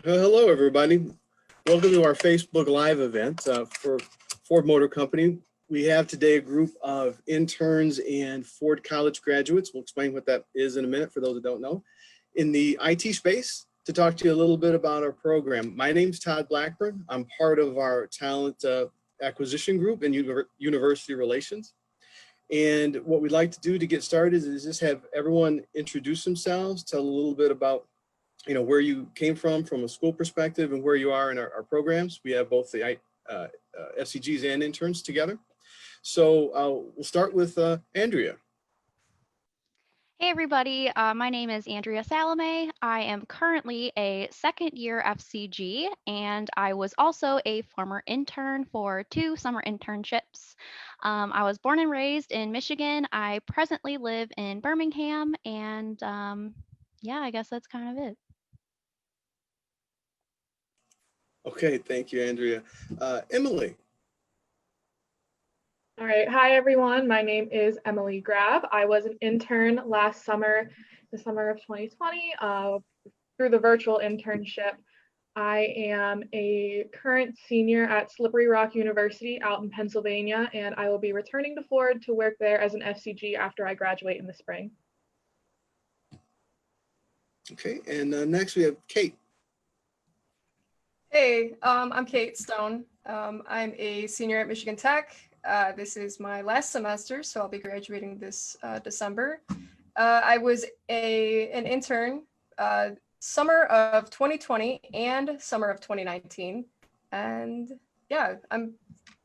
Hello, everybody. Welcome to our Facebook Live event for Ford Motor Company. We have today a group of interns and Ford College graduates. We'll explain what that is in a minute for those that don't know. In the IT space, to talk to you a little bit about our program. My name's Todd Blackburn. I'm part of our talent acquisition group in university relations. And what we'd like to do to get started is just have everyone introduce themselves, tell a little bit about where you came from a school perspective and where you are in our programs. We have both the FCGs and interns together. So we'll start with Andrea. Hey everybody, my name is Andrea Salome. I am currently a second year FCG, and I was also a former intern for 2 summer internships. I was born and raised in Michigan. I presently live in Birmingham, and yeah, I guess that's kind of it. Okay, thank you, Andrea. Emily. All right, hi everyone. My name is Emily Grab. I was an intern last summer, the summer of 2020, through the virtual internship. I am a current senior at Slippery Rock University out in Pennsylvania, and I will be returning to Ford to work there as an FCG after I graduate in the spring. Okay, and next we have Kate. Hey, I'm Kate Stone. I'm a senior at Michigan Tech. This is my last semester, so I'll be graduating this December. I was an intern summer of 2020 and summer of 2019. And yeah, I'm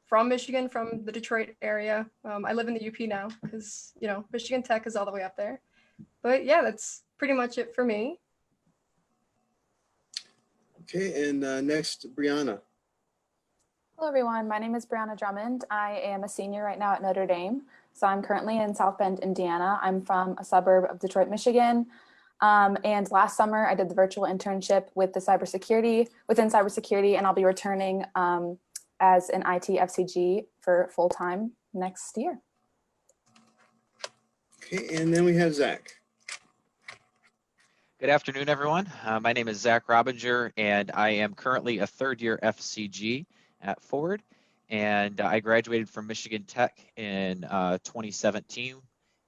from Michigan, from the Detroit area. I live in the UP now because, Michigan Tech is all the way up there. But yeah, that's pretty much it for me. Okay, and next, Brianna. Hello, everyone. My name is Brianna Drummond. I am a senior right now at Notre Dame. So I'm currently in South Bend, Indiana. I'm from a suburb of Detroit, Michigan. And last summer, I did the virtual internship within cybersecurity, and I'll be returning as an IT FCG for full-time next year. Okay, and then we have Zach. Good afternoon, everyone. My name is Zach Robinger, and I am currently a third-year FCG at Ford, and I graduated from Michigan Tech in 2017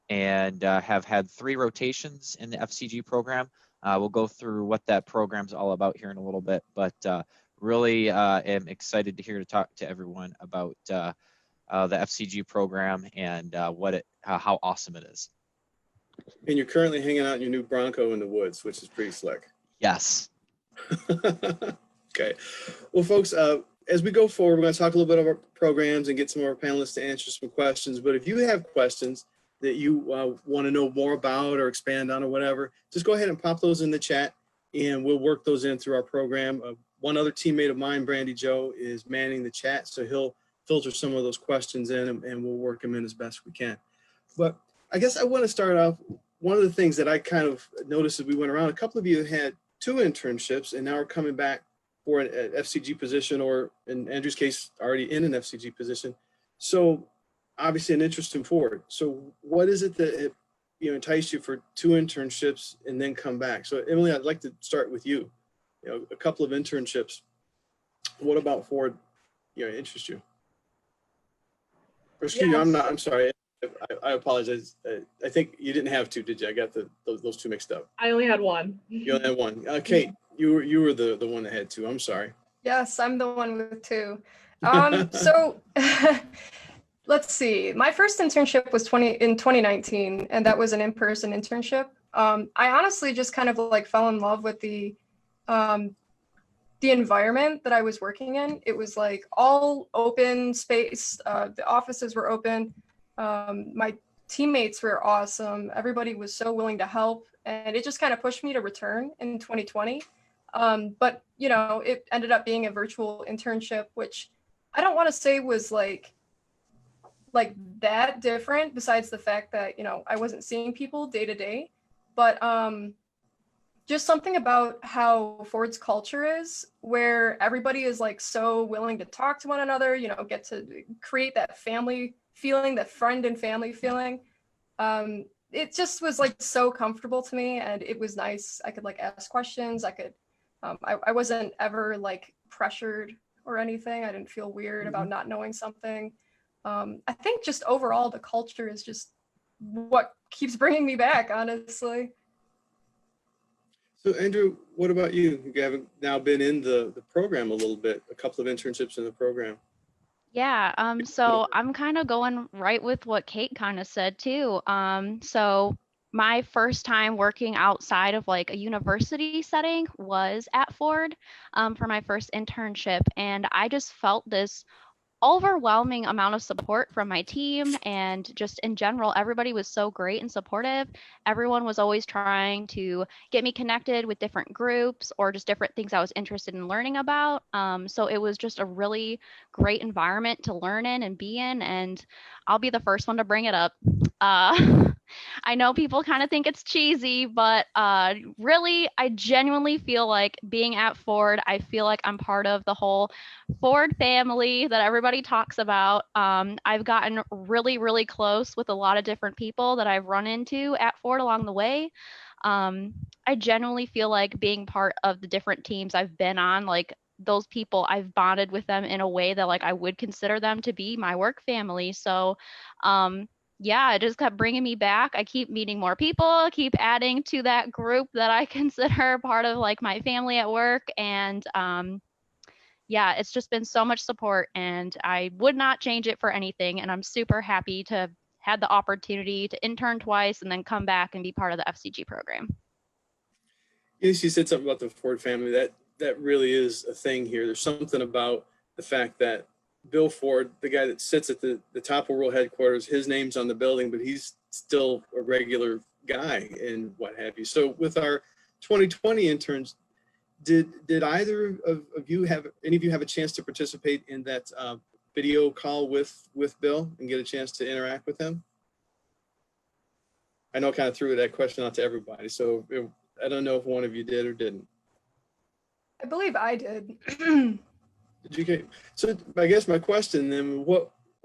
and have had 3 rotations in the FCG program. We'll go through what that program's all about here in a little bit, but really am excited to talk to everyone about the FCG program and how awesome it is. And you're currently hanging out in your new Bronco in the woods, which is pretty slick. Yes. Okay. Well, folks, as we go forward, we're going to talk a little bit about our programs and get some of our panelists to answer some questions. But if you have questions that you want to know more about or expand on or whatever, just go ahead and pop those in the chat and we'll work those in through our program. One other teammate of mine, Brandy Joe, is manning the chat, so he'll filter some of those questions in and we'll work them in as best we can. But I guess I want to start off, one of the things that I kind of noticed as we went around, a couple of you had 2 internships and now are coming back for an FCG position, or in Andrew's case, already in an FCG position. So obviously an interest in Ford. So what is it that enticed you for 2 internships and then come back? So Emily, I'd like to start with you. A couple of internships. What about Ford interests you? Or excuse me, I'm sorry. I apologize. I think you didn't have 2, did you? I got those 2 mixed up. I only had 1. You only had 1. Kate, you were the one that had 2. I'm sorry. Yes, I'm the one with 2. So let's see. My first internship was in 2019, and that was an in-person internship. I honestly just kind of fell in love with the environment that I was working in. It was all open space. The offices were open. My teammates were awesome. Everybody was so willing to help, and it just kind of pushed me to return in 2020. But it ended up being a virtual internship, which I don't want to say was like that different, besides the fact that I wasn't seeing people day to day, but just something about how Ford's culture is, where everybody is so willing to talk to one another, get to create that family feeling, that friend and family feeling. It just was so comfortable to me, and it was nice. I could ask questions. I could I wasn't ever like pressured or anything. I didn't feel weird about not knowing something. I think just overall the culture is just what keeps bringing me back, honestly. So Andrew, what about you? You haven't now been in the program a little bit, a couple of internships in the program. Yeah, so I'm kind of going right with what Kate kind of said too. So my first time working outside of like a university setting was at Ford, for my first internship, and I just felt this overwhelming amount of support from my team, and just in general everybody was so great and supportive. Everyone was always trying to get me connected with different groups or just different things I was interested in learning about. So it was just a really great environment to learn in and be in, and I'll be the first one to bring it up. uh, I know people kind of think it's cheesy, but really, I genuinely feel like being at Ford, I feel like I'm part of the whole Ford family that everybody talks about. I've gotten really, really close with a lot of different people that I've run into at Ford along the way. I genuinely feel like being part of the different teams I've been on, like those people, I've bonded with them in a way that like I would consider them to be my work family. So, yeah, it just kept bringing me back. I keep meeting more people, keep adding to that group that I consider part of like my family at work. And yeah, it's just been so much support, and I would not change it for anything. And I'm super happy to have had the opportunity to intern twice and then come back and be part of the FCG program. Yes, you said something about the Ford family. That really is a thing here. There's something about the fact that Bill Ford, the guy that sits at the top of world headquarters, his name's on the building, but he's still a regular guy and what have you. So with our 2020 interns, did either of you have a chance to participate in that video call with Bill and get a chance to interact with him? I know I kind of threw that question out to everybody, so I don't know if one of you did or didn't. I believe I did. Did you get, so I guess my question then,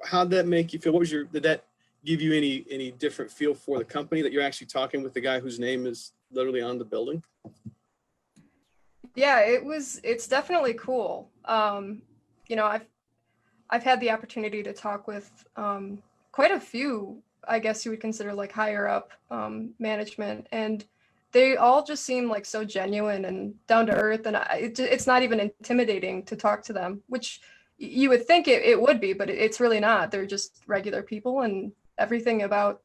how'd that make you feel? Did that give you any different feel for the company that you're actually talking with the guy whose name is literally on the building? Yeah, it's definitely cool. You know, I've had the opportunity to talk with quite a few, I guess you would consider like higher up management, and they all just seem like so genuine and down to earth, and it's not even intimidating to talk to them, which you would think it would be, but it's really not. They're just regular people, and everything about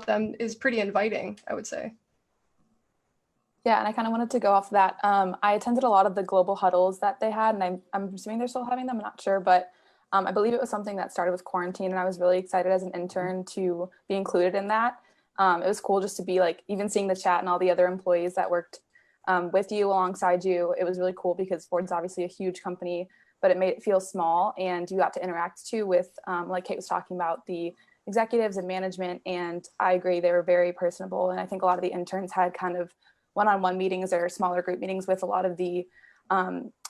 them is pretty inviting, I would say. Yeah, and I kind of wanted to go off that. I attended a lot of the global huddles that they had, and I'm assuming they're still having them, I'm not sure, but I believe it was something that started with quarantine, and I was really excited as an intern to be included in that. It was cool just to be like, even seeing the chat and all the other employees that worked with you, alongside you. It was really cool because Ford's obviously a huge company, but it made it feel small, and you got to interact too with, like Kate was talking about, the executives and management. And I agree, they were very personable. And I think a lot of the interns had kind of one-on-one meetings or smaller group meetings with a lot of the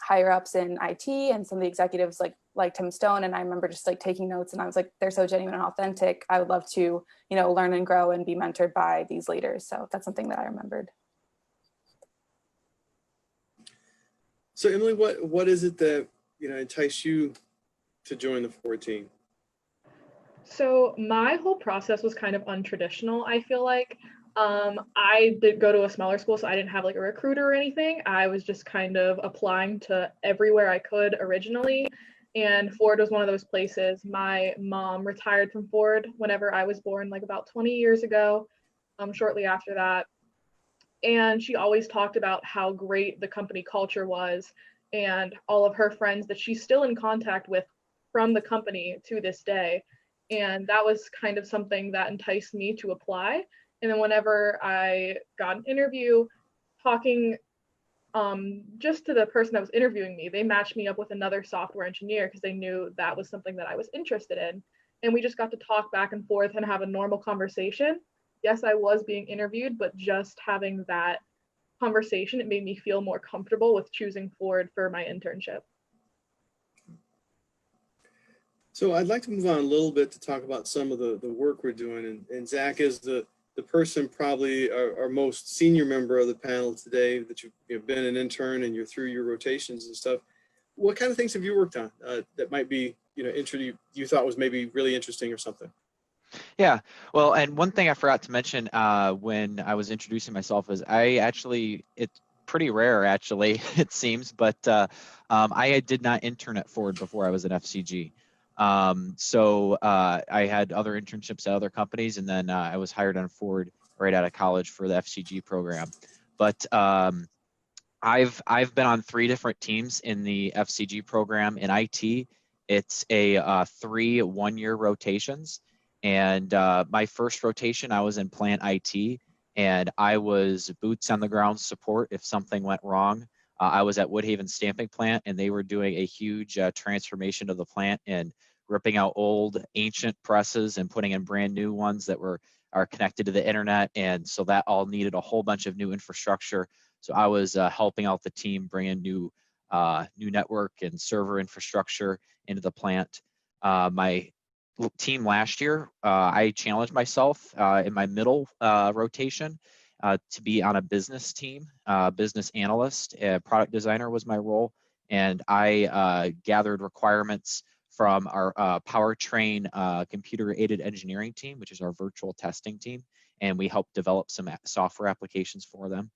higher ups in IT and some of the executives like Tim Stone. And I remember just like taking notes, and I was like, they're so genuine and authentic. I would love to, learn and grow and be mentored by these leaders. So that's something that I remembered. So Emily, what is it that enticed you to join the Ford team? So my whole process was kind of untraditional, I feel like. I did go to a smaller school, so I didn't have like a recruiter or anything. I was just kind of applying to everywhere I could originally. And Ford was one of those places. My mom retired from Ford whenever I was born, like about 20 years ago, shortly after that. And she always talked about how great the company culture was, and all of her friends that she's still in contact with from the company to this day. And that was kind of something that enticed me to apply. And then whenever I got an interview, talking just to the person that was interviewing me, they matched me up with another software engineer because they knew that was something that I was interested in. And we just got to talk back and forth and have a normal conversation. Yes, I was being interviewed, but just having that conversation, it made me feel more comfortable with choosing Ford for my internship. So I'd like to move on a little bit to talk about some of the work we're doing. And Zach is the the person probably our most senior member of the panel today, that you've been an intern and you're through your rotations and stuff. What kind of things have you worked on that might be, you thought was maybe really interesting or something? Yeah, well, and one thing I forgot to mention when I was introducing myself is it's pretty rare actually, it seems, but I did not intern at Ford before I was an FCG. So I had other internships at other companies, and then I was hired on Ford right out of college for the FCG program. But I've been on 3 different teams in the FCG program in IT. It's a 3 one-year rotations. And my first rotation, I was in plant IT, and I was boots on the ground support if something went wrong. I was at Woodhaven Stamping Plant, and they were doing a huge transformation of the plant and ripping out old ancient presses and putting in brand new ones that are connected to the internet. And so that all needed a whole bunch of new infrastructure. So I was helping out the team bring in new network and server infrastructure into the plant. My team last year, I challenged myself in my middle rotation to be on a business team, business analyst. Product designer was my role, and I gathered requirements from our powertrain computer aided engineering team, which is our virtual testing team, and we helped develop some software applications for them.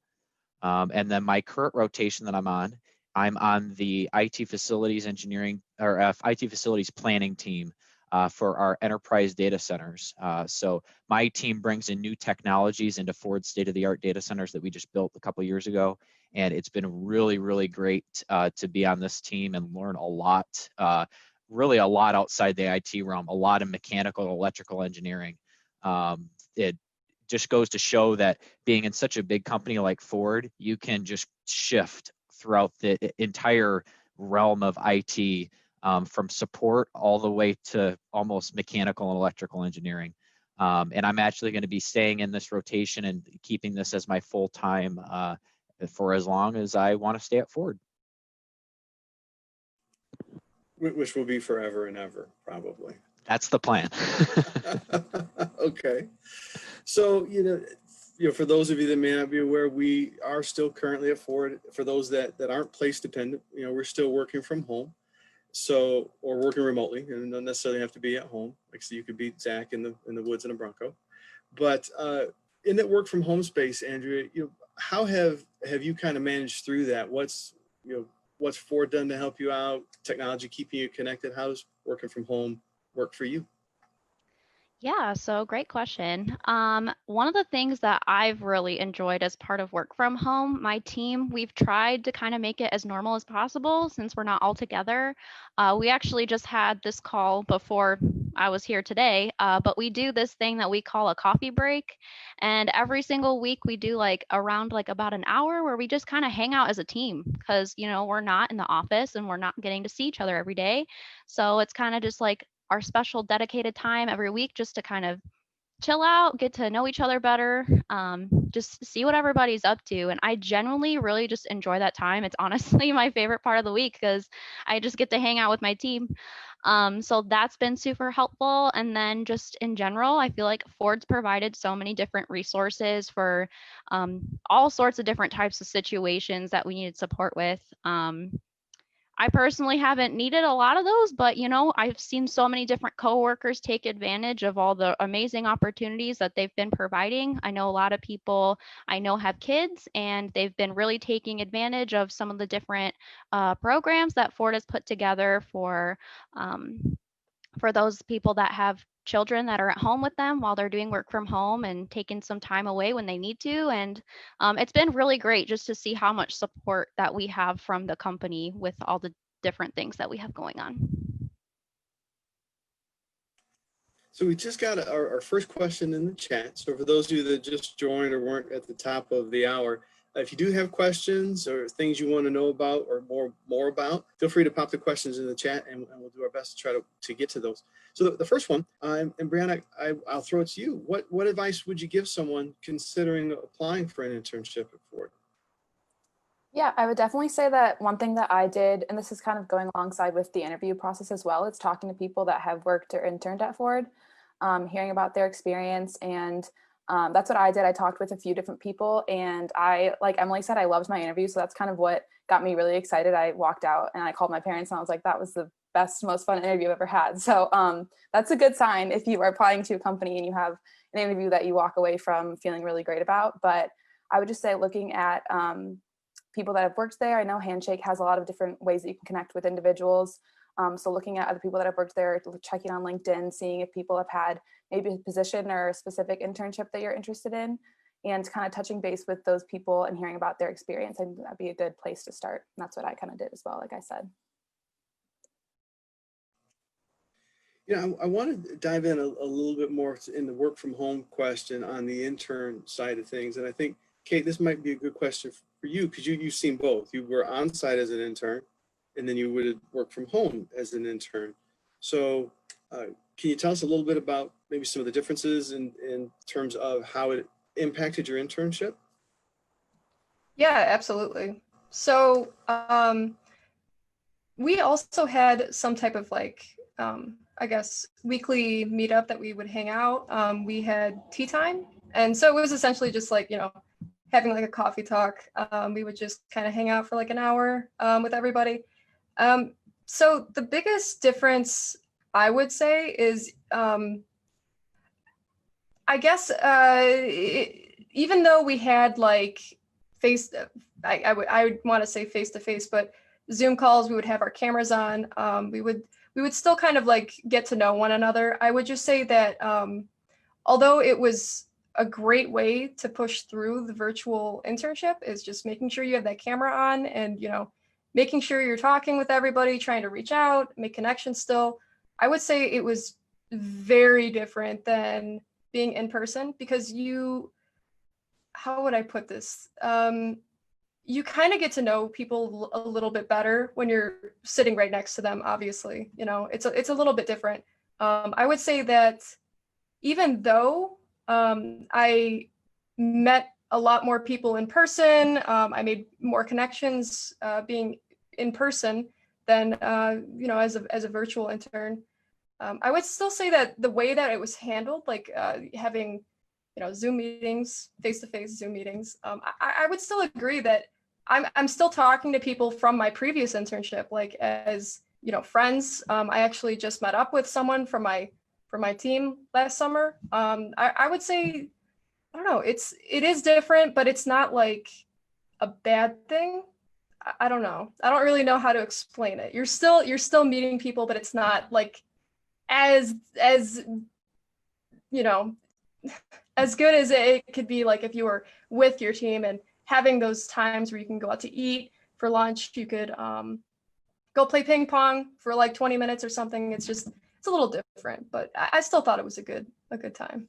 And then my current rotation that I'm on the IT facilities engineering or IT facilities planning team for our enterprise data centers. So my team brings in new technologies into Ford state-of-the-art data centers that we just built a couple years ago. And it's been really, really great to be on this team and learn a lot, really a lot outside the IT realm, a lot of mechanical and electrical engineering. It just goes to show that being in such a big company like Ford, you can just shift throughout the entire realm of IT, from support all the way to almost mechanical and electrical engineering. And I'm actually going to be staying in this rotation and keeping this as my full time for as long as I want to stay at Ford. Which will be forever and ever, probably. That's the plan. Okay. So, for those of you that may not be aware, we are still currently at Ford. For those that aren't place dependent, we're still working from home. So, or working remotely, and don't necessarily have to be at home. Like, so you could be Zach in the woods in a Bronco. But in that work from home space, Andrea, how have you kind of managed through that? What's Ford done to help you out? Technology keeping you connected? How does working from home work for you? Yeah, so great question. One of the things that I've really enjoyed as part of work from home, my team, we've tried to kind of make it as normal as possible since we're not all together. We actually just had this call before I was here today, but we do this thing that we call a coffee break. And every single week we do around about an hour where we just kind of hang out as a team because, we're not in the office and we're not getting to see each other every day. So it's kind of just our special dedicated time every week just to kind of chill out, get to know each other better, just see what everybody's up to. And I genuinely really just enjoy that time. It's honestly my favorite part of the week because I just get to hang out with my team. So that's been super helpful. And then just in general, I feel like Ford's provided so many different resources for all sorts of different types of situations that we needed support with. I personally haven't needed a lot of those, but I've seen so many different coworkers take advantage of all the amazing opportunities that they've been providing. I know a lot of people I know have kids, and they've been really taking advantage of some of the different programs that Ford has put together for those people that have children that are at home with them while they're doing work from home and taking some time away when they need to. And it's been really great just to see how much support that we have from the company with all the different things that we have going on. So we just got our first question in the chat. So for those of you that just joined or weren't at the top of the hour, if you do have questions or things you want to know about or more about, feel free to pop the questions in the chat, and we'll do our best to try to get to those. So the first one, and Brianna, I'll throw it to you. What advice would you give someone considering applying for an internship at Ford? Yeah, I would definitely say that one thing that I did, and this is kind of going alongside with the interview process as well, it's talking to people that have worked or interned at Ford, hearing about their experience and That's what I did. I talked with a few different people, and like Emily said, I loved my interview. So that's kind of what got me really excited. I walked out and I called my parents and I was like, that was the best, most fun interview I've ever had. So that's a good sign if you are applying to a company and you have an interview that you walk away from feeling really great about. But I would just say, looking at people that have worked there, I know Handshake has a lot of different ways that you can connect with individuals. So looking at other people that have worked there, checking on LinkedIn, seeing if people have had maybe a position or a specific internship that you're interested in, and kind of touching base with those people and hearing about their experience. I think that'd be a good place to start. And that's what I kind of did as well, like I said. Yeah, I want to dive in a little bit more in the work from home question on the intern side of things. And I think, Kate, this might be a good question for you, because you've seen both. You were on site as an intern, and then you would work from home as an intern. So can you tell us a little bit about maybe some of the differences in terms of how it impacted your internship? Yeah, absolutely. So we also had some type of like, I guess, weekly meetup that we would hang out. We had tea time. And so it was essentially just like, you know, having like a coffee talk. We would just kind of hang out for like an hour with everybody. So the biggest difference I would say is, I guess, even though we had like I would want to say face to face, but Zoom calls, we would have our cameras on. We would still kind of like get to know one another. I would just say that although it was a great way to push through the virtual internship, is just making sure you have that camera on and, you know, making sure you're talking with everybody, trying to reach out, make connections still. I would say it was very different than being in person, because how would I put this? You kind of get to know people a little bit better when you're sitting right next to them, obviously. You know, it's a little bit different. I would say that even though I met a lot more people in person, I made more connections being in person than you know, as a virtual intern. I would still say that the way that it was handled, like having, you know, Zoom meetings, face-to-face Zoom meetings, I would still agree that I'm still talking to people from my previous internship, like as, you know, friends. I actually just met up with someone from my team last summer. I would say, I don't know, it is different, but it's not like a bad thing. I don't know. I don't really know how to explain it. You're still meeting people, but it's not like as you know, as good as it could be like if you were with your team and having those times where you can go out to eat for lunch. You could go play ping pong for like 20 minutes or something. It's a little different, but I still thought it was a good time.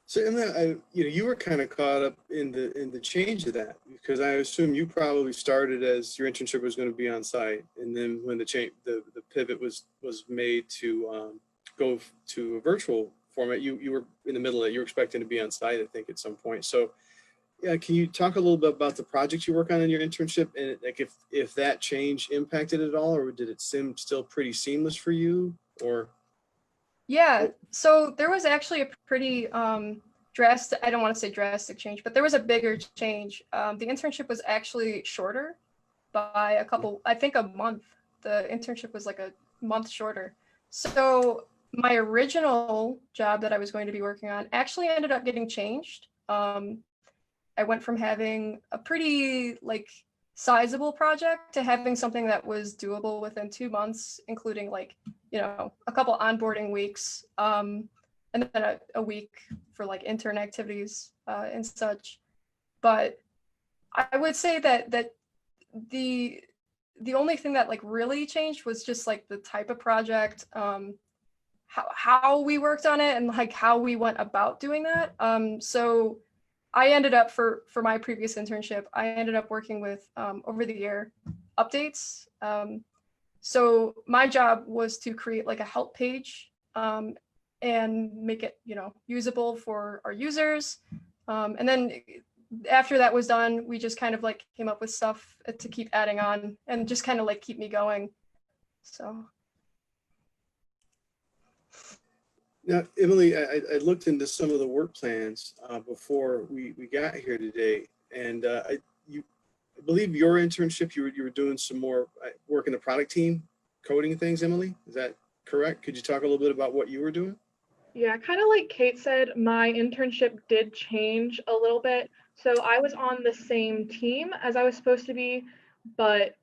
So Emma, you were kind of caught up in the change of that, because I assume you probably started as your internship was going to be on site, and then when the pivot was made to go to a virtual format, you were in the middle of it. You were expecting to be on site, I think, at some point. So yeah, can you talk a little bit about the projects you work on in your internship, and like if that change impacted it at all, or did it seem still pretty seamless for you, or? Yeah, so there was actually a pretty drastic, I don't want to say drastic change, but there was a bigger change. The internship was actually shorter by a couple, I think a month. The internship was like a month shorter. So my original job that I was going to be working on actually ended up getting changed. I went from having a pretty like sizable project to having something that was doable within 2 months, including like, you know, a couple onboarding weeks, and then a week for like intern activities and such. But I would say that the only thing that like really changed was just like the type of project, how we worked on it, and like how we went about doing that. So I ended up for my previous internship, I ended up working with over the air updates. So my job was to create like a help page and make it, you know, usable for our users. And then after that was done, we just kind of like came up with stuff to keep adding on and just kind of like keep me going. So. Now, Emily, I looked into some of the work plans before we got here today, and I believe your internship, you were doing some more work in the product team, coding things, Emily. Is that correct? Could you talk a little bit about what you were doing? Yeah, kind of like Kate said, my internship did change a little bit. So I was on the same team as I was supposed to be, but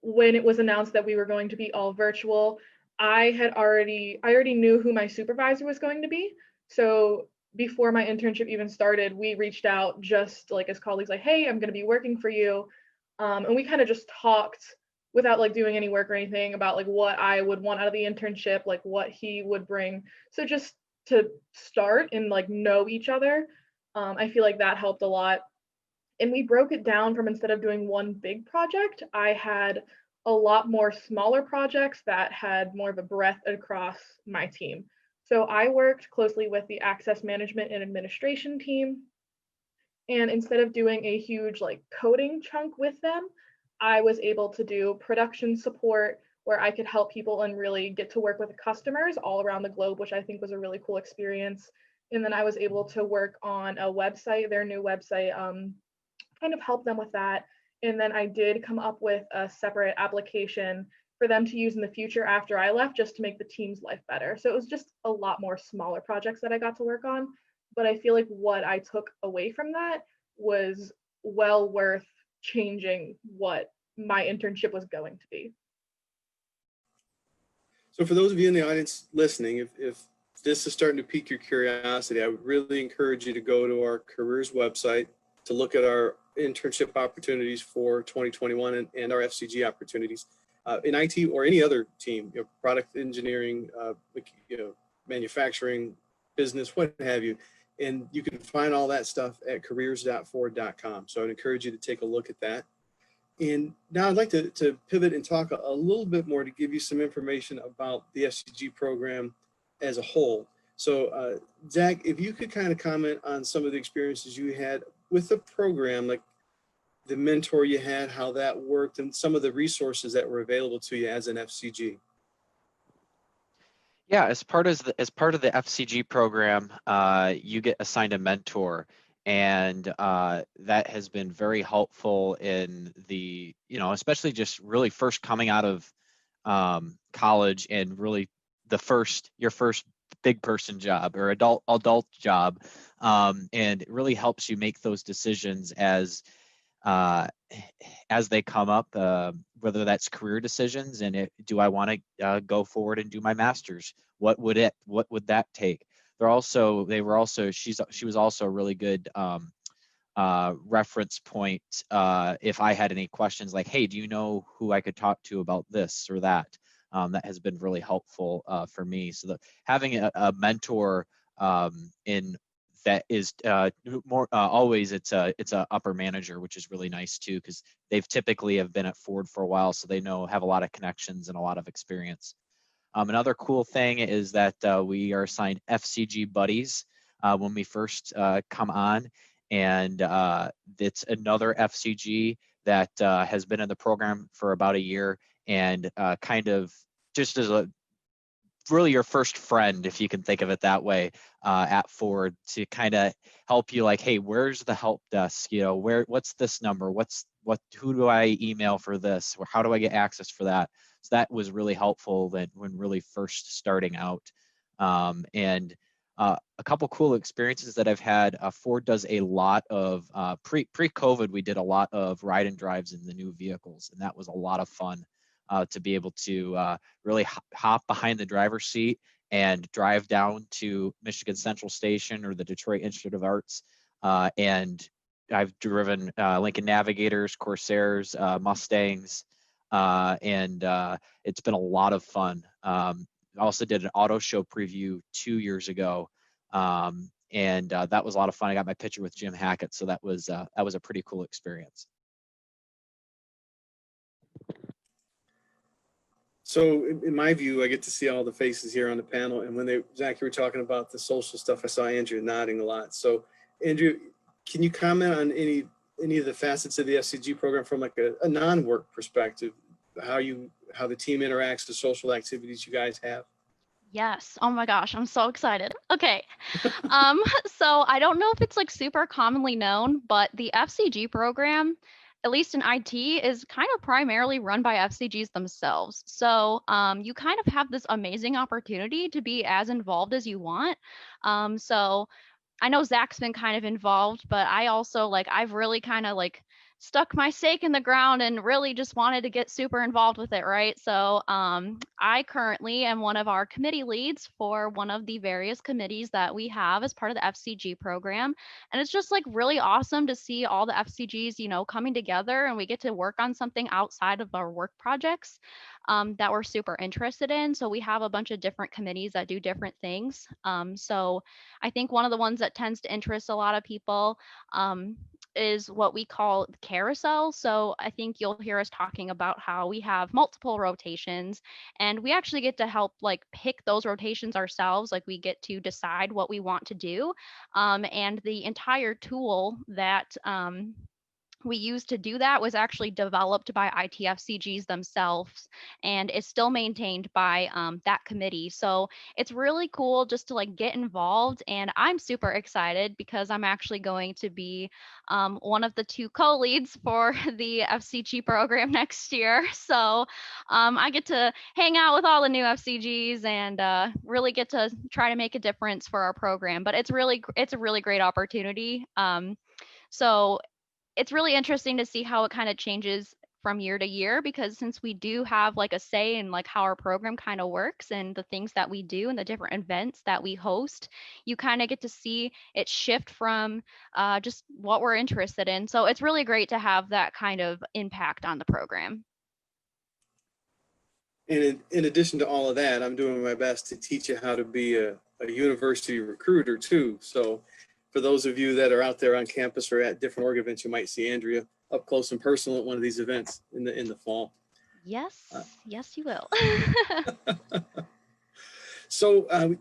when it was announced that we were going to be all virtual, I already knew who my supervisor was going to be. So before my internship even started, we reached out just like as colleagues, like, hey, I'm going to be working for you. And we kind of just talked without like doing any work or anything about like what I would want out of the internship, like what he would bring. So just to start and like know each other, I feel like that helped a lot. And we broke it down from, instead of doing one big project, I had a lot more smaller projects that had more of a breadth across my team. So I worked closely with the access management and administration team. And instead of doing a huge like coding chunk with them, I was able to do production support where I could help people and really get to work with the customers all around the globe, which I think was a really cool experience. And then I was able to work on a website, their new website, kind of help them with that. And then I did come up with a separate application for them to use in the future after I left, just to make the team's life better. So it was just a lot more smaller projects that I got to work on. But I feel like what I took away from that was well worth changing what my internship was going to be. So for those of you in the audience listening, if this is starting to pique your curiosity, I would really encourage you to go to our careers website to look at our internship opportunities for 2021 and our FCG opportunities in IT or any other team, product engineering, manufacturing, business, what have you. And you can find all that stuff at careers.ford.com. So I'd encourage you to take a look at that. And now I'd like to pivot and talk a little bit more to give you some information about the FCG program as a whole. So Zach, if you could kind of comment on some of the experiences you had with the program, like the mentor you had, how that worked, and some of the resources that were available to you as an FCG. Yeah, as part of the FCG program, you get assigned a mentor, and that has been very helpful in the, especially just really first coming out of college and really your first big person job or adult job, and it really helps you make those decisions as they come up, whether that's career decisions and do I want to go forward and do my master's? What would that take? She was also a really good reference point if I had any questions, like, hey, do you know who I could talk to about this or that? That has been really helpful for me. So having a mentor in that is more always it's a upper manager, which is really nice too, because they've typically have been at Ford for a while, so they have a lot of connections and a lot of experience. Another cool thing is that we are assigned FCG buddies when we first come on, and it's another FCG that has been in the program for about a year, and kind of just as really your first friend, if you can think of it that way, at Ford, to kind of help you, like, hey, where's the help desk? What's this number? Who do I email for this? Or how do I get access for that? So that was really helpful when really first starting out. And a couple cool experiences that I've had. Ford does a lot of pre-COVID. We did a lot of ride and drives in the new vehicles, and that was a lot of fun. To be able to really hop behind the driver's seat and drive down to Michigan Central Station or the Detroit Institute of Arts. And I've driven Lincoln Navigators, Corsairs, Mustangs, and it's been a lot of fun. I also did an auto show preview 2 years ago, and that was a lot of fun. I got my picture with Jim Hackett, so that was a pretty cool experience. So in my view, I get to see all the faces here on the panel. And when Zach, you were talking about the social stuff, I saw Andrea nodding a lot. So Andrea, can you comment on any of the facets of the FCG program from like a non-work perspective, how the team interacts, the social activities you guys have? Yes. Oh my gosh, I'm so excited. Okay. Um, so I don't know if it's like super commonly known, but the FCG program, at least in IT, is kind of primarily run by FCGs themselves. So you kind of have this amazing opportunity to be as involved as you want. So I know Zach's been kind of involved, but I also like I've really kind of like stuck my stake in the ground and really just wanted to get super involved with it, right? So I currently am one of our committee leads for one of the various committees that we have as part of the FCG program. And it's just like really awesome to see all the FCGs, you know, coming together and we get to work on something outside of our work projects that we're super interested in. So we have a bunch of different committees that do different things. So I think one of the ones that tends to interest a lot of people is what we call the carousel. So I think you'll hear us talking about how we have multiple rotations and we actually get to help like pick those rotations ourselves. Like we get to decide what we want to do. And the entire tool that we used to do that was actually developed by ITFCGs themselves and is still maintained by that committee. So it's really cool just to like get involved. And I'm super excited because I'm actually going to be one of the two co-leads for the FCG program next year. So I get to hang out with all the new FCGs and really get to try to make a difference for our program. But it's a really great opportunity. So it's really interesting to see how it kind of changes from year to year because since we do have like a say in like how our program kind of works and the things that we do and the different events that we host, you kind of get to see it shift from just what we're interested in. So it's really great to have that kind of impact on the program. And in addition to all of that, I'm doing my best to teach you how to be a university recruiter too. So for those of you that are out there on campus or at different org events, you might see Andrea up close and personal at one of these events in the fall. Yes, yes, you will. So we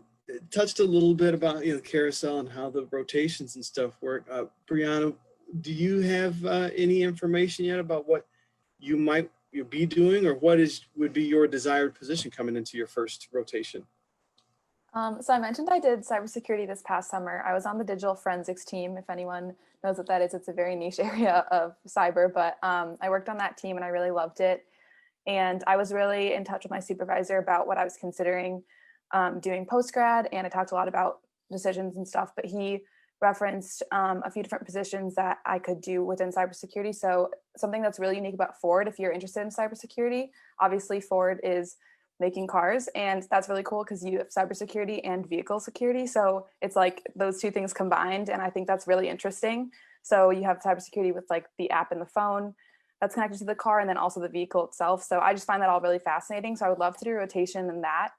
touched a little bit about the carousel and how the rotations and stuff work. Brianna, do you have any information yet about what you might be doing, or what would be your desired position coming into your first rotation? So I mentioned I did cybersecurity this past summer. I was on the digital forensics team. If anyone knows what that is, it's a very niche area of cyber, but I worked on that team and I really loved it. And I was really in touch with my supervisor about what I was considering doing post-grad, and I talked a lot about decisions and stuff, but he referenced a few different positions that I could do within cybersecurity. So something that's really unique about Ford, if you're interested in cybersecurity, obviously Ford is making cars, and that's really cool because you have cybersecurity and vehicle security. So it's like those two things combined, and I think that's really interesting. So you have cybersecurity with like the app in the phone that's connected to the car, and then also the vehicle itself. So I just find that all really fascinating. So I would love to do rotation in that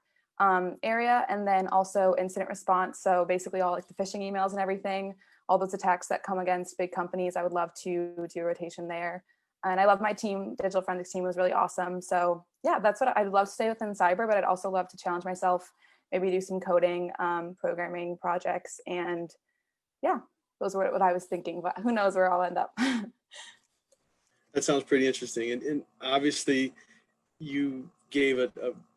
area, and then also incident response. So basically all like the phishing emails and everything, all those attacks that come against big companies, I would love to do rotation there. And I love my team. Digital forensics team was really awesome. So yeah, that's what I'd love to stay within cyber, but I'd also love to challenge myself, maybe do some coding, programming projects. And yeah, those were what I was thinking, but who knows where I'll end up. That sounds pretty interesting. And obviously you gave a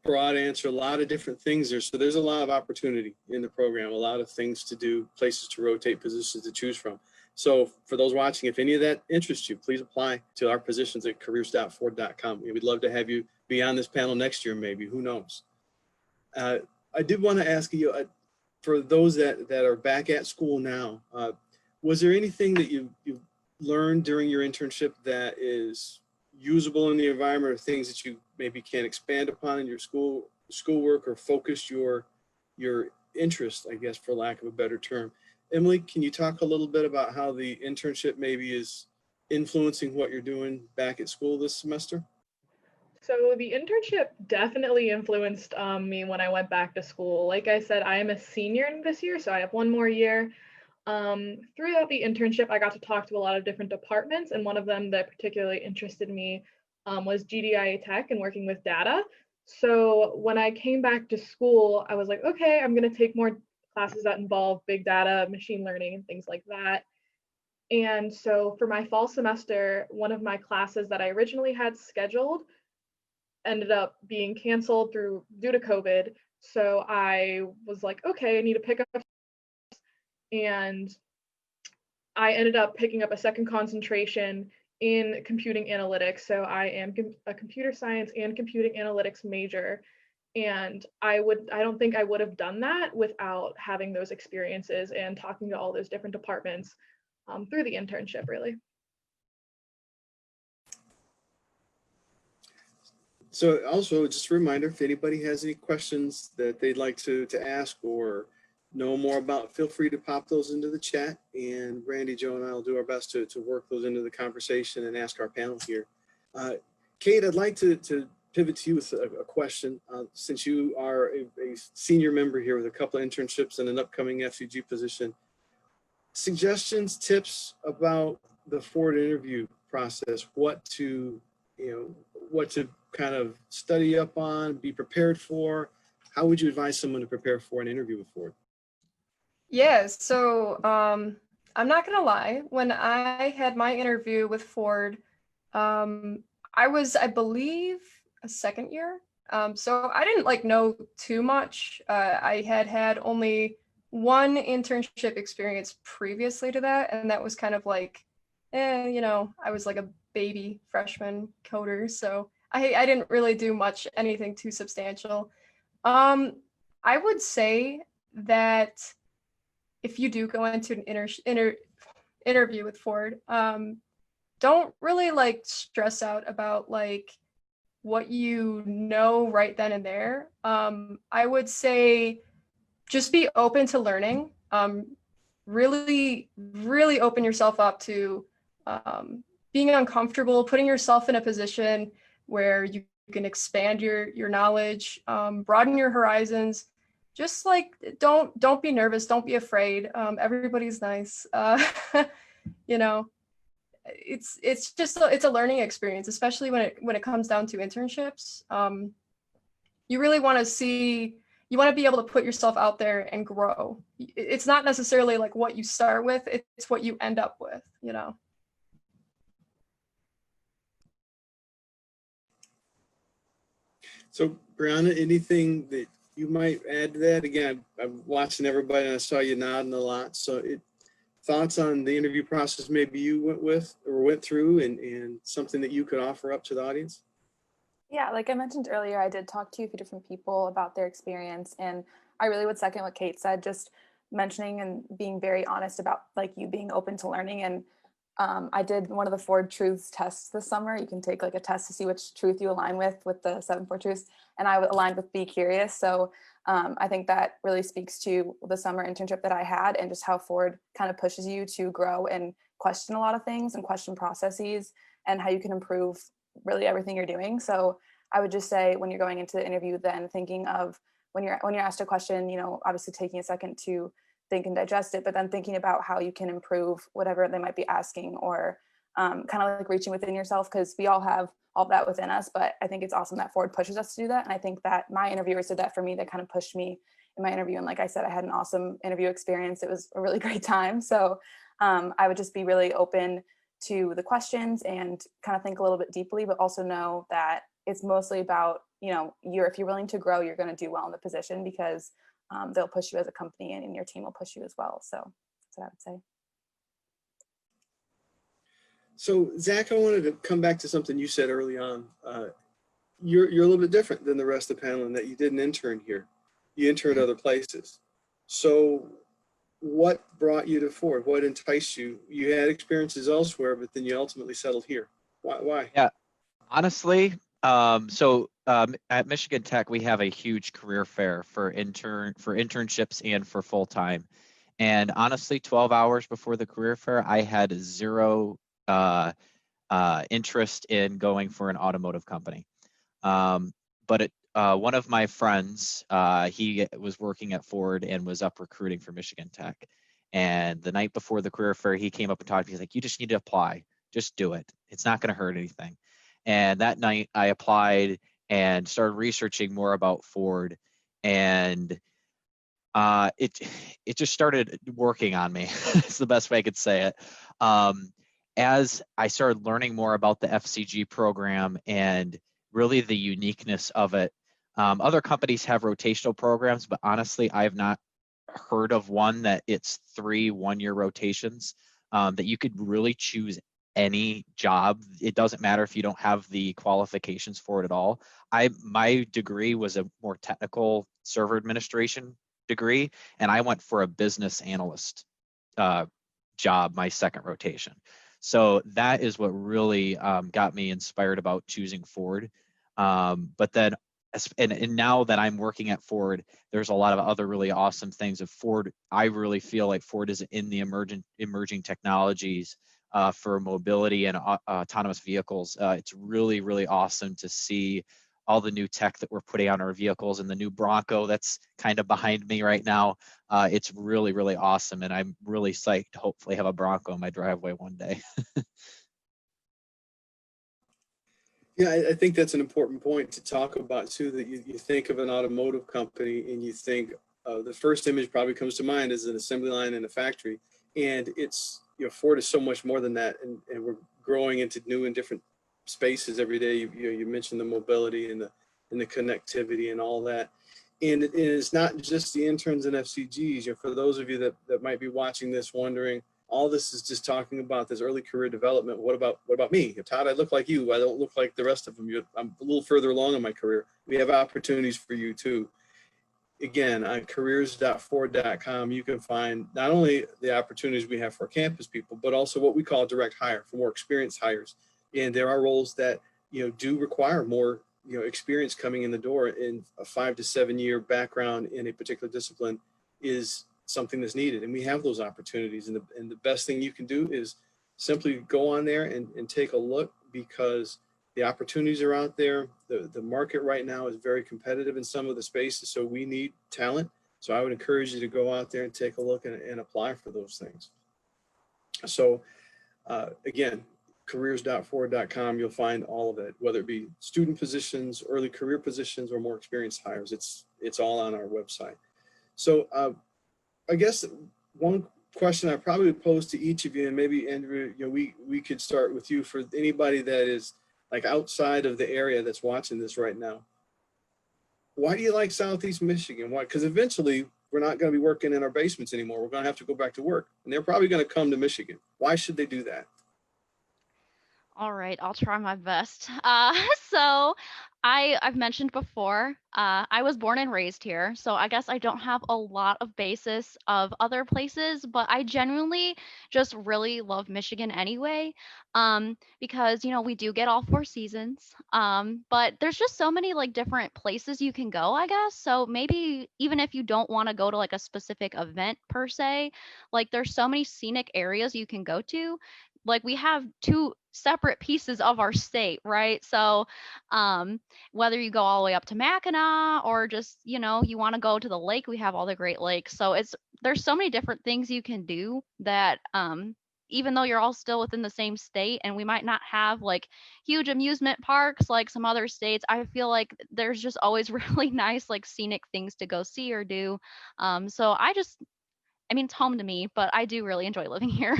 broad answer, a lot of different things there. So there's a lot of opportunity in the program, a lot of things to do, places to rotate, positions to choose from. So for those watching, if any of that interests you, please apply to our positions at careers.ford.com. We'd love to have you be on this panel next year, maybe, who knows. I did want to ask you, for those that are back at school now, was there anything that you learned during your internship that is usable in the environment, or things that you maybe can expand upon in your schoolwork, or focus your interest, I guess, for lack of a better term? Emily, can you talk a little bit about how the internship maybe is influencing what you're doing back at school this semester? So the internship definitely influenced me when I went back to school. Like I said, I am a senior this year, so I have one more year. Throughout the internship, I got to talk to a lot of different departments, and one of them that particularly interested me was GDIA Tech and working with data. So when I came back to school, I was like, okay, I'm going to take more classes that involve big data, machine learning, and things like that. And so for my fall semester, one of my classes that I originally had scheduled ended up being canceled due to COVID. So I was like, okay, I need to pick up, and I ended up picking up a second concentration in computing analytics. So I am a computer science and computing analytics major. And I don't think I would have done that without having those experiences and talking to all those different departments through the internship, really. So also just a reminder, if anybody has any questions that they'd like to ask or know more about, feel free to pop those into the chat, and Randy, Joe, and I will do our best to work those into the conversation and ask our panel here. Kate, I'd like to pivot to you with a question. Since you are a senior member here with a couple of internships and an upcoming FCG position, suggestions, tips about the Ford interview process, what to kind of study up on, be prepared for. How would you advise someone to prepare for an interview with Ford? Yeah, so I'm not gonna lie, when I had my interview with Ford, I was, I believe, a second year. So I didn't like know too much. I had only one internship experience previously to that, and that was kind of like, I was like a baby freshman coder, so I didn't really do anything too substantial. I would say that if you do go into an interview with Ford, don't really like stress out about like what you know right then and there. I would say just be open to learning. Really, really open yourself up to being uncomfortable, putting yourself in a position where you can expand your knowledge, broaden your horizons. Just like don't be nervous, don't be afraid. Everybody's nice. It's a learning experience, especially when it comes down to internships. You really want to be able to put yourself out there and grow. It's not necessarily like what you start with, it's what you end up with, So Brianna, anything that you might add to that? Again, I'm watching everybody and I saw you nodding a lot. So thoughts on the interview process maybe you went through and something that you could offer up to the audience? Yeah, like I mentioned earlier, I did talk to a few different people about their experience, and I really would second what Kate said, just mentioning and being very honest about like you being open to learning. And I did one of the Ford Truths tests this summer. You can take like a test to see which truth you align with the 7 Ford Truths, and I aligned with be curious. So I think that really speaks to the summer internship that I had and just how Ford kind of pushes you to grow and question a lot of things and question processes and how you can improve really everything you're doing. So I would just say when you're going into the interview, then thinking of when you're asked a question, obviously taking a second to think and digest it, but then thinking about how you can improve whatever they might be asking, or kind of like reaching within yourself, because we all have all that within us. But I think it's awesome that Ford pushes us to do that. And I think that my interviewers did that for me. They kind of pushed me in my interview. And like I said, I had an awesome interview experience. It was a really great time. So I would just be really open to the questions and kind of think a little bit deeply, but also know that it's mostly about, if you're willing to grow, you're going to do well in the position, because they'll push you as a company and your team will push you as well. So that's what I would say. So Zach, I wanted to come back to something you said early on. You're a little bit different than the rest of the panel in that you didn't intern here. You interned other places. So what brought you to Ford? What enticed you? You had experiences elsewhere, but then you ultimately settled here. Why? Yeah, honestly, at Michigan Tech, we have a huge career fair for internships and for full time. And honestly, 12 hours before the career fair, I had zero interest in going for an automotive company. But one of my friends, he was working at Ford and was up recruiting for Michigan Tech. And the night before the career fair, he came up and talked to me. He's like, "You just need to apply. Just do it. It's not going to hurt anything." And that night I applied and started researching more about Ford, and it just started working on me. It's the best way I could say it. As I started learning more about the FCG program and really the uniqueness of it, Other companies have rotational programs, but honestly, I have not heard of one that it's 3 one-year rotations, that you could really choose any job. It doesn't matter if you don't have the qualifications for it at all. My degree was a more technical server administration degree, and I went for a business analyst job my second rotation. So that is what really got me inspired about choosing Ford. But then, and now that I'm working at Ford, there's a lot of other really awesome things of Ford. I really feel like Ford is in the emerging technologies for mobility and autonomous vehicles. It's really, really awesome to see all the new tech that we're putting on our vehicles, and the new Bronco that's kind of behind me right now. It's really, really awesome, and I'm really psyched to hopefully have a Bronco in my driveway one day. Yeah, I think that's an important point to talk about too, that you think of an automotive company and you think the first image probably comes to mind is an assembly line in a factory. And it's, Ford is so much more than that. And we're growing into new and different spaces every day. You mentioned the mobility and the connectivity and all that. And it's not just the interns and FCGs. For those of you that might be watching this wondering, all this is just talking about this early career development. What about me? Todd, I look like you. I don't look like the rest of them. I'm a little further along in my career. We have opportunities for you too. Again, on careers.ford.com, you can find not only the opportunities we have for campus people, but also what we call direct hire for more experienced hires. And there are roles that, do require more, experience coming in the door, in a 5 to 7 year background in a particular discipline is something that's needed. And we have those opportunities. And the best thing you can do is simply go on there and take a look, because the opportunities are out there. The market right now is very competitive in some of the spaces. So we need talent. So I would encourage you to go out there and take a look and apply for those things. So again, careers.ford.com, you'll find all of it, whether it be student positions, early career positions, or more experienced hires. It's all on our website. So I guess one question I probably would pose to each of you, and maybe Andrea, we could start with you, for anybody that is like outside of the area that's watching this right now. Why do you like Southeast Michigan? Why? Because eventually we're not going to be working in our basements anymore. We're going to have to go back to work, and they're probably going to come to Michigan. Why should they do that? All right, I'll try my best. So I've mentioned before, I was born and raised here, so I guess I don't have a lot of basis of other places, but I genuinely just really love Michigan anyway, because we do get all 4 seasons, but there's just so many like different places you can go, I guess. So maybe even if you don't want to go to like a specific event per se, like there's so many scenic areas you can go to. Like we have 2 separate pieces of our state, right? So whether you go all the way up to Mackinac or just, you want to go to the lake, we have all the Great Lakes. So there's so many different things you can do that even though you're all still within the same state, and we might not have like huge amusement parks like some other states, I feel like there's just always really nice like scenic things to go see or do. So it's home to me, but I do really enjoy living here.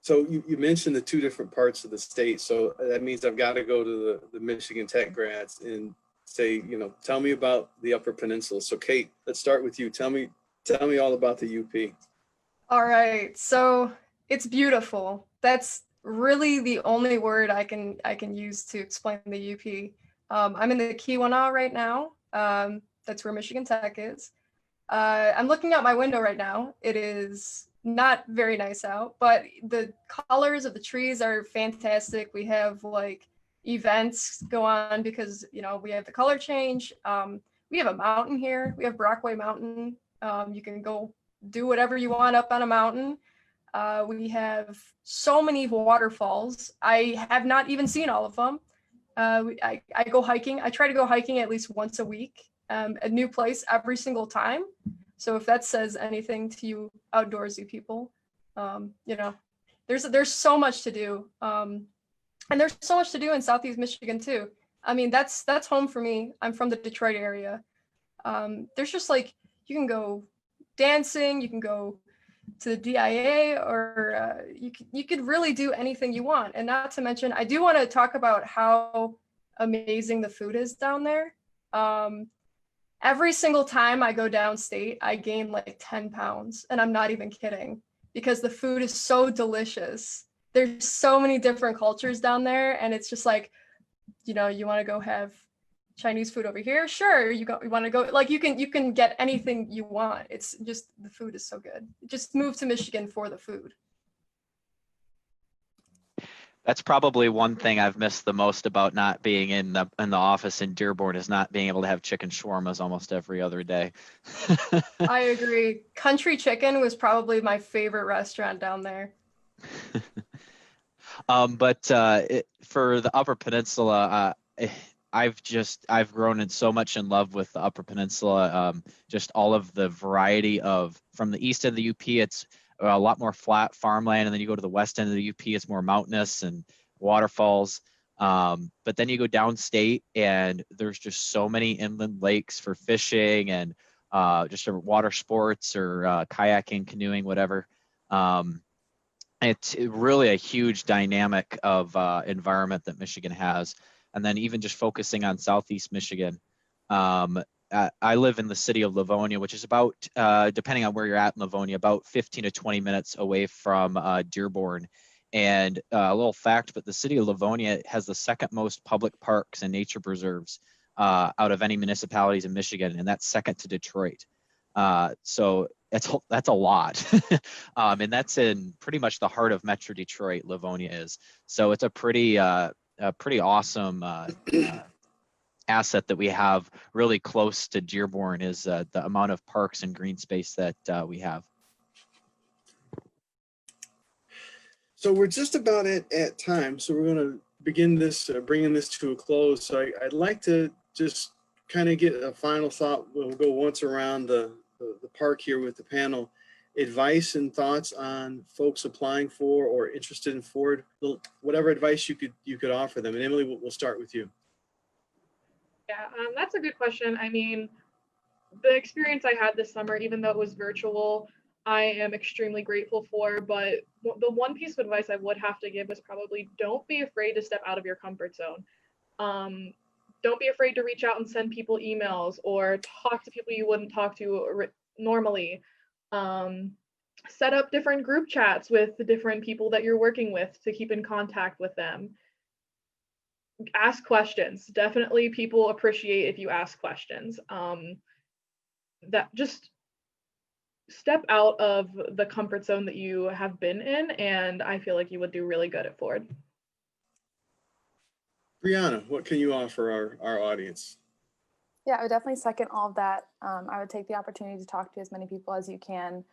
So you mentioned the 2 different parts of the state. So that means I've got to go to the Michigan Tech grads and say, tell me about the Upper Peninsula. So Kate, let's start with you. Tell me all about the UP. All right, so it's beautiful. That's really the only word I can use to explain the UP. I'm in the Keweenaw right now. That's where Michigan Tech is. I'm looking out my window right now. It is not very nice out, but the colors of the trees are fantastic. We have like events go on because we have the color change. We have a mountain here. We have Brockway Mountain. You can go do whatever you want up on a mountain. We have so many waterfalls. I have not even seen all of them. I go hiking. I try to go hiking at least once a week, a new place every single time. So if that says anything to you outdoorsy people, there's so much to do. And there's so much to do in Southeast Michigan too. That's home for me. I'm from the Detroit area. There's just like, you can go dancing, you can go to the DIA, or you could really do anything you want. And not to mention, I do want to talk about how amazing the food is down there. Every single time I go downstate, I gain like 10 pounds, and I'm not even kidding, because the food is so delicious. There's so many different cultures down there, and it's just like, you know, you want to go have Chinese food over here? Sure. You want to go, like, you can get anything you want. It's just, the food is so good. Just move to Michigan for the food. That's probably one thing I've missed the most about not being in the office in Dearborn, is not being able to have chicken shawarmas almost every other day. I agree. Country Chicken was probably my favorite restaurant down there. But for the Upper Peninsula, I've grown so much in love with the Upper Peninsula. Just all of the variety of, from the east end of the UP, it's a lot more flat farmland, and then you go to the west end of the UP, it's more mountainous and waterfalls. But then you go downstate, and there's just so many inland lakes for fishing and just water sports or kayaking, canoeing, whatever. It's really a huge dynamic of environment that Michigan has. And then even just focusing on Southeast Michigan, I live in the city of Livonia, which is about, depending on where you're at in Livonia, about 15 to 20 minutes away from Dearborn. And a little fact, but the city of Livonia has the second most public parks and nature preserves out of any municipalities in Michigan, and that's second to Detroit. So that's a lot. And that's in pretty much the heart of Metro Detroit, Livonia is. So it's a pretty awesome asset that we have really close to Dearborn, is the amount of parks and green space that we have. So we're just about at time. So we're going to begin this, bringing this to a close. So I'd like to just kind of get a final thought. We'll go once around the park here with the panel. Advice and thoughts on folks applying for or interested in Ford, whatever advice you could offer them. And Emily, we'll start with you. Yeah, that's a good question. I mean, the experience I had this summer, even though it was virtual, I am extremely grateful for. But the one piece of advice I would have to give is probably don't be afraid to step out of your comfort zone. Don't be afraid to reach out and send people emails or talk to people you wouldn't talk to normally. Set up different group chats with the different people that you're working with to keep in contact with them. Ask questions. Definitely people appreciate if you ask questions. That just step out of the comfort zone that you have been in, and I feel like you would do really good at Ford. Brianna, what can you offer our audience? Yeah, I would definitely second all of that. I would take the opportunity to talk to as many people as you can,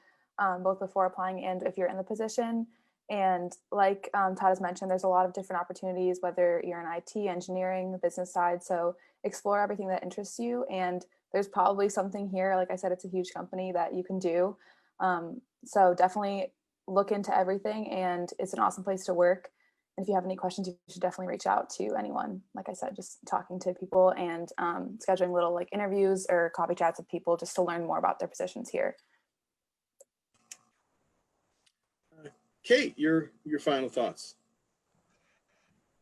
both before applying and if you're in the position. And like Todd has mentioned, there's a lot of different opportunities, whether you're in IT, engineering, the business side. So explore everything that interests you. And there's probably something here, like I said, it's a huge company that you can do. So definitely look into everything, and it's an awesome place to work. And if you have any questions, you should definitely reach out to anyone. Like I said, just talking to people and scheduling little like interviews or coffee chats with people just to learn more about their positions here. Kate, your final thoughts.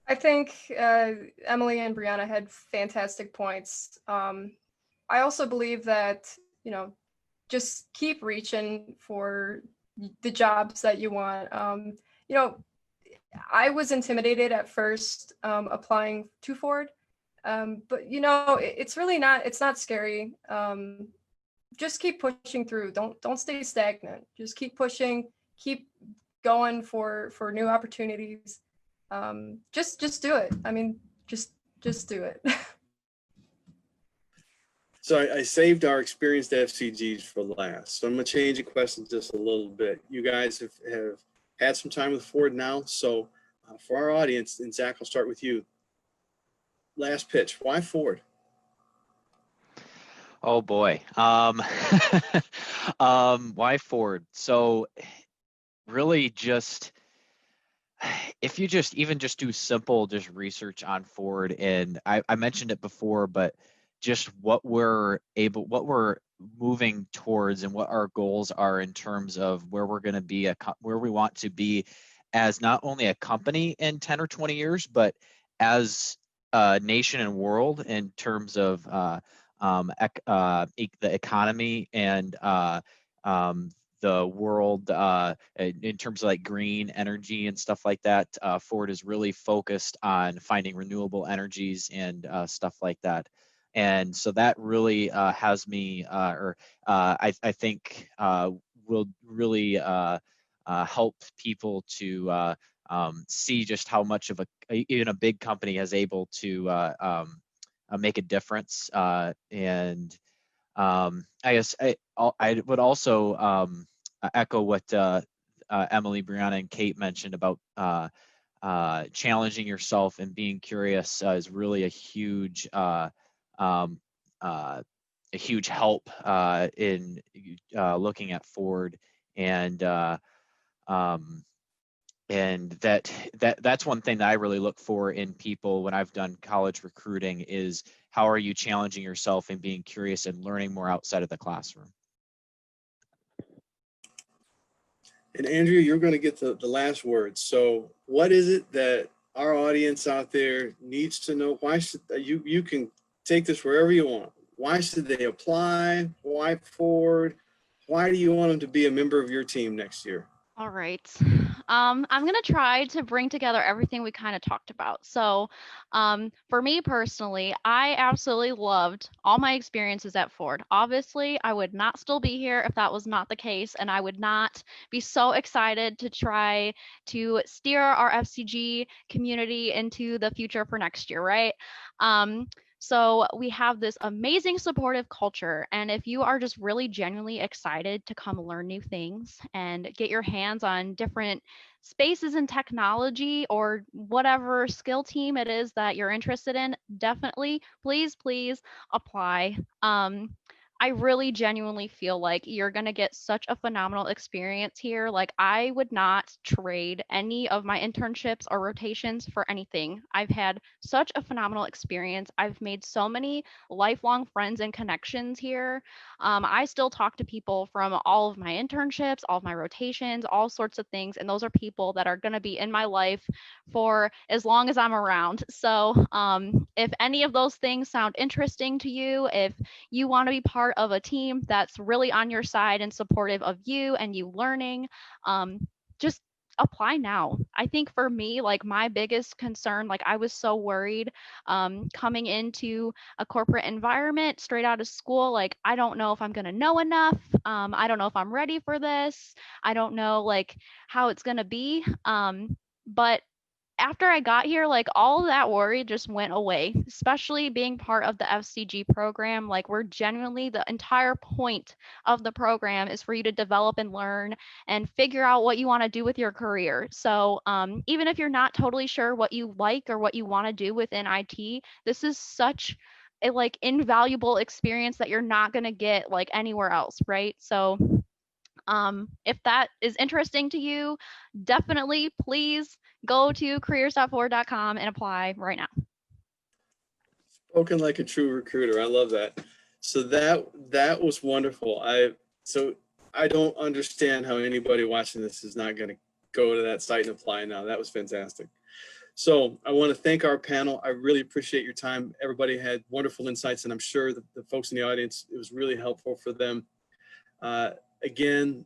I think Emily and Brianna had fantastic points. I also believe that, you know, just keep reaching for the jobs that you want. You know, I was intimidated at first applying to Ford, but you know, it's really not. It's not scary. Just keep pushing through. Don't stay stagnant. Just keep pushing. Keep going for new opportunities. Just do it. I mean, just do it. So I saved our experienced FCGs for last. So I'm going to change the question just a little bit. You guys have had some time with Ford now. So for our audience, and Zach, I'll start with you. Last pitch, why Ford? Oh boy. Why Ford? So really just, if you just do simple research on Ford, and I mentioned it before, but just what we're moving towards and what our goals are in terms of where we're going to be, where we want to be as not only a company in 10 or 20 years, but as nation and world in terms of the economy and the world in terms of like green energy and stuff like that. Ford is really focused on finding renewable energies and stuff like that. And so that really has me, I think will really help people to see just how much of even a big company is able to make a difference. And I guess I would also echo what Emily, Brianna, and Kate mentioned about challenging yourself and being curious is really a huge help in looking at Ford. And that's one thing that I really look for in people when I've done college recruiting is how are you challenging yourself and being curious and learning more outside of the classroom. And Andrea, you're going to get the last word. So what is it that our audience out there needs to know? Why should you can take this wherever you want. Why should they apply? Why Ford? Why do you want them to be a member of your team next year? All right. I'm going to try to bring together everything we kind of talked about. So for me personally, I absolutely loved all my experiences at Ford. Obviously, I would not still be here if that was not the case, and I would not be so excited to try to steer our FCG community into the future for next year, right? So we have this amazing supportive culture. And if you are just really genuinely excited to come learn new things and get your hands on different spaces in technology or whatever skill team it is that you're interested in, definitely, please apply. I really genuinely feel like you're going to get such a phenomenal experience here. Like, I would not trade any of my internships or rotations for anything. I've had such a phenomenal experience. I've made so many lifelong friends and connections here. I still talk to people from all of my internships, all of my rotations, all sorts of things. And those are people that are going to be in my life for as long as I'm around. So if any of those things sound interesting to you, if you want to be part of a team that's really on your side and supportive of you and you learning, just apply now. I think for me, like my biggest concern, like I was so worried coming into a corporate environment straight out of school. Like, I don't know if I'm going to know enough. I don't know if I'm ready for this. I don't know like how it's going to be. But after I got here, like all of that worry just went away, especially being part of the FCG program. Like, we're genuinely, the entire point of the program is for you to develop and learn and figure out what you want to do with your career. So even if you're not totally sure what you like or what you want to do within IT, this is such a like invaluable experience that you're not going to get like anywhere else, right? So if that is interesting to you, definitely please go to careers.ford.com and apply right now. Spoken like a true recruiter. I love that. So that was wonderful. I don't understand how anybody watching this is not going to go to that site and apply now. That was fantastic. So I want to thank our panel. I really appreciate your time. Everybody had wonderful insights, and I'm sure the folks in the audience, it was really helpful for them. Again,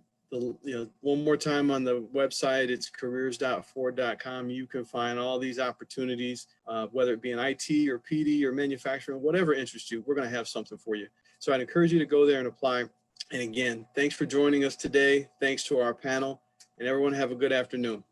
one more time on the website, it's careers.ford.com. You can find all these opportunities, whether it be in IT or PD or manufacturing, whatever interests you, we're going to have something for you. So I'd encourage you to go there and apply. And again, thanks for joining us today. Thanks to our panel, and everyone have a good afternoon.